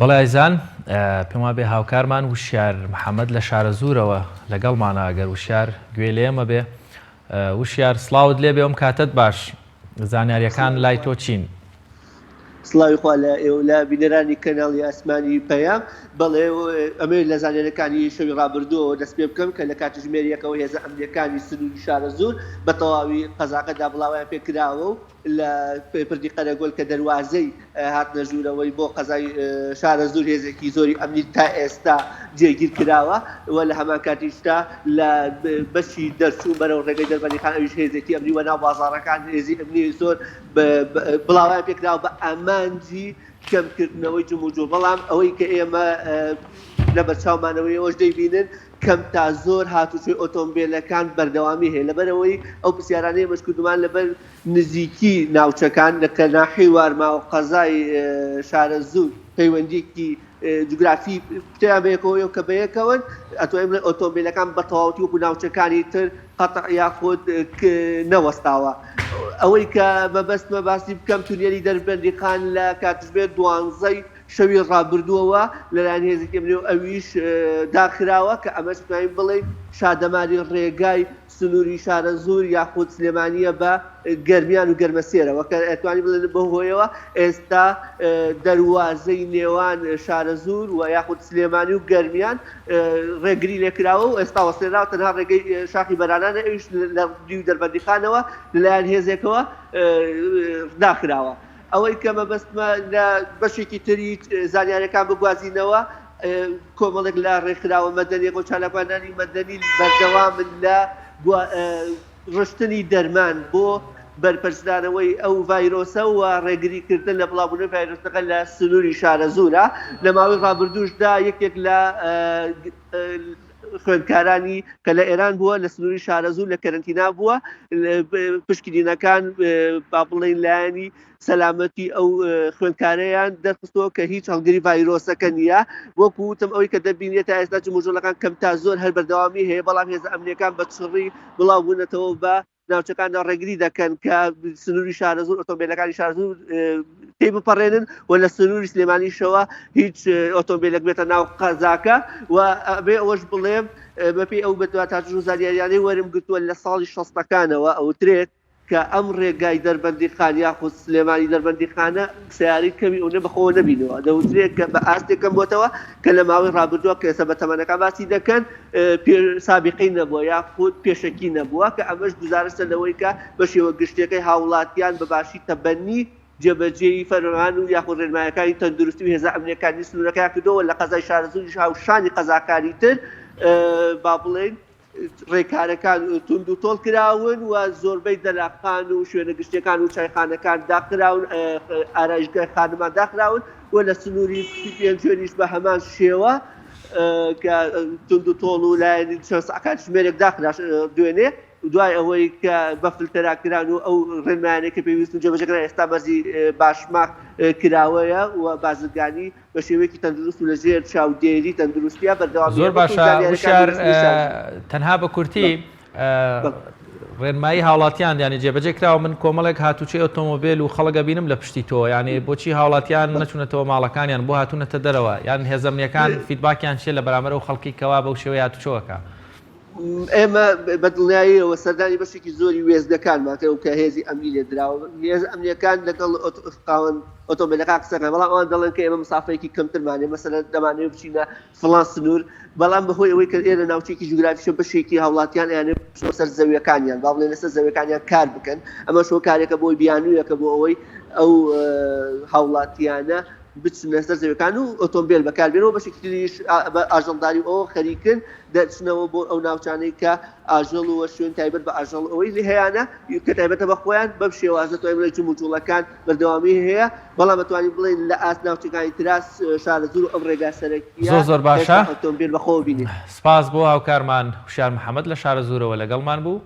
بەڵێ ئایزان پێم وابێ هاوکارمان وشیار محەممەد لە شارە زوورەوە لەگەڵمانە ئەگەر وشیار گوێ لێمە بێ وشیار سڵاوت لێ بێ ئەم کاتت باش زانیاریەکان لای تۆ چین سڵاوی خوا لە ئێوە لە بینەرانی کەناڵی ئاسمانی پەیام بەڵێ ئەمە لە زانیاریەکانی شەوی ڕابردووەوە دەست پێ بکەم کە لە کاتژمێریەکەەوە هێزە ئەمریکانی سنووری شارە زوور بە تەواوی قەزاقەدا بڵاویان پێکراوە و لە پردی قەرەگۆل کە دەواازەی هاتنە ژوورەوەی بۆ قەزای شارە زوور هێزێکی زۆری ئەمنی تا ئێستا جێگیر کراوە و لە هەمان کاتیشتا لە بەشی دەرچوو بەرەو ڕێگەی دەربەندیخان ئەویش هێزێکی ئەمنی وەناو بازاڕەکان هێزی ئەمنی زۆر بڵاویان پێکراوە بە ئامانجی کەمکردنەوەی جموجۆ بەڵام ئەوەی کە ئێمە لە بەرچاومانەوەی ئەوەش دەیبینن کەم تا زۆر هاتوچۆی ئۆتۆمبیلەکان بەردەوامی هەیە لەبەرەوەی ئەو پرسیارانەی مەشکردومان لەبەر نزیکی ناوچەکان لە کەناحی وارما و قەزای شارە زوور پەیوەندیەکی جوگرافی پتیان بەیەکەوە کە بەیەکەون ئەتوانین بڵێن ئۆتۆمبیلەکان بە تەواوەتی وەکو ناوچەکانی تر قەتع یاخود نەوەستاوە ئەوەی کە مەبەستمە باسی بکەم تونێلی دەربەندیخان لە کاتژمێر 12 شەوی ڕابردووەوە لەلایەن هێزێکی ئەمنی و ئەویش داخراوە کە ئەمەش توانین بڵێن شادەماری ڕێگای سنووری شارە زوور یاخود سلێمانیە بە گەرمیان و گەرمەسێرەوە کە ئەتوانی بڵێن بەهۆیەوە ئێستا دەواازەی نێوان شارە زوور و یاخود سلێمانی و گەرمیان ڕێگری لێکراوە و ئێستا وەسێراوە تەنها ڕێگەی شاخی بەرانانە ئەویش لە ریو دەربەندیخانەوە لەلایەن هێزێکەوە داخراوە. ئەوەی کە مەبەستمە لە بەشێکی تری زانیاریەکان بگوازینەوە کۆمەڵێک لە ڕێکخراوە مەدەنی بۆ چالاکوانانی مەدەنی بەردەوامن لە ڕشتنی دەرمان بۆ بەرپرسدانەوەی ئەو ڤایرۆسە و ڕێگریکردن لە بڵاوبوونەوەی ڤایرۆسەکە لە سنووری شارە زوورە لە ماوەی ڕابردووشدا یەکێک لە خوێندکارانی کە لە ئێران بووە لە سنووری شارە زوور لە کەرنتینا بووە پشکنینەکان با بڵێن لایەنی سەلامەتی ئەو خوێندکارەیان دەرخستەوە کە هیچ هەڵگری ڤایرۆسەکە نییە وەکو وتم ئەوەی کە دەبینێتە ئێستا جموجۆڵەکان کەم تا زۆر هەر بەردەوامی هەیە بەڵام هێزە ئەمنیەکان بە چڕی بڵاو بوونەتەوە بە ناوچەکاندا ڕێگری دەکەن کە سنووری شارە زوور ئۆتۆمبیلەکانی شارە زوور تێ بپەڕێنن و لە سنووری سلێمانیشەوە هیچ ئۆتۆمبیلێک بێتە ناو قەزاکە و ئەبێ ئەوەش بڵێم بەپێی ئەو بەدواتاژ و زانیاریانەی وەرم گرتووە لە ساڵی 60ەکانەوە ئەوترێت کە ئەم ڕێگای دەربەندیخان یاخود سلێمانی دەربەندیخانە سیاری کەمی ئەو نەبخۆوە نەبینەوە دەوترێت کە بە ئاستێکم بۆتەوە کە لە ماوەی ڕابردووە کە ئێستا بە تەمەنەکان باسی دەکەن سابقەی نەبووە یاخود پێشەکی نەبووە کە ئەمەش گزارشە لەوەی کە بە شێوە گشتەکەی هاوڵاتیان بەباشی تەبەنی جێبەجێی فەرمان و یاخود ڕێنمایەکانی تەندروستی و هێزە ئەمنیەکانی سنوورەکە کردەوە لە قەزای شارە زووری هاوشانی قەزاکاری تر با بڵێن ڕێکارەکان تونند و تۆڵ کراون و زۆربەی دەلاقان و شوێنە گشتەکان و چایخانەکان داخراون ئارایشگای خانمان داخراون و لە سنووری پێنجێنیش بە هەمان شێوە کە تونند و تۆڵ و لایەنی چەند سەعات ژمێرێک داخراش دوێنێ دوای ئەوەی کە بە فلتەراکران و ئەو ڕێنمایانەی کە پێویستن جێبەجێکران ئێستا بەرزی باشماق کراوەیە و بازرگانی بە شێوەیەکی تەندروست و لەژێر چاودێری تەندروستیە بەردەوام زۆر باشە وشار تەنها بە کورتی ڕێنمایی هاوڵاتیان یانی جێبەجێ کراوە من کۆمەڵێک هاتوچی ئۆتۆمۆبیل و خەڵگە بینم لە پشتی تۆ یعنی بۆچی هاوڵاتیان نەچوونەتەوە ماڵەکانیان بۆ هاتوونەتە دەرەوە یان هێزەمنیەکان فیدباکیان چێ لە بەرامبەر و خەڵکی کەوا بەو شێوەیە هاتوچۆوەکە ئێمە بەدڵنیاییەوە سەردانی بەشێکی زۆری وێزدەکانماکەەوە کە هێزی ئەمنی لێ دراوە هێز ئەمنیەکان لەگەڵ ئۆتۆمبیلەکان قسەکەن بەڵام ئەوان دەڵێن کە ئێمە مسافەیەکی کەمترمانێ مەسەلەن دەمانێت بچینە فڵان سنوور بەڵام بەهۆی ئەوەی کە ئێرە ناوچێکی جوگرافیشە بەشێکی هاوڵاتیان یانێ سەر زەویەکانیان با بڵێن لەسەر زەویەکانیان کار بکەن ئەمە شۆ کارێکە بۆی بیانوویەکە بۆ ئەوەی ئەو هاوڵاتیانە بچنە سەر زەویەکان و ئۆتۆمبیل بەکاربێنەوە بەشێکی تریش بە ئاژەڵداری ئەوە خەریکن دەچنەوە بۆ ئەو ناوچانەی کە ئاژەڵ و شوێن تایبەت بە ئاژەڵ ئەوەی هەیەە کە تایبەتە بە خۆیان بەم شێوازە توانین بڵێن جموجۆڵەکان بەردەوامی هەیە بەڵام دەتوانین بڵێن لە ئاست ناوچەکانی تراس شارە زوور و ئەم ڕێگا سەرەکیە زۆر باشە ئۆتۆمبیل بەخۆ بینین سپاس بۆ هاوکارمان وشار محەممەد لە شارە زوورەوە لەگەڵمان بوو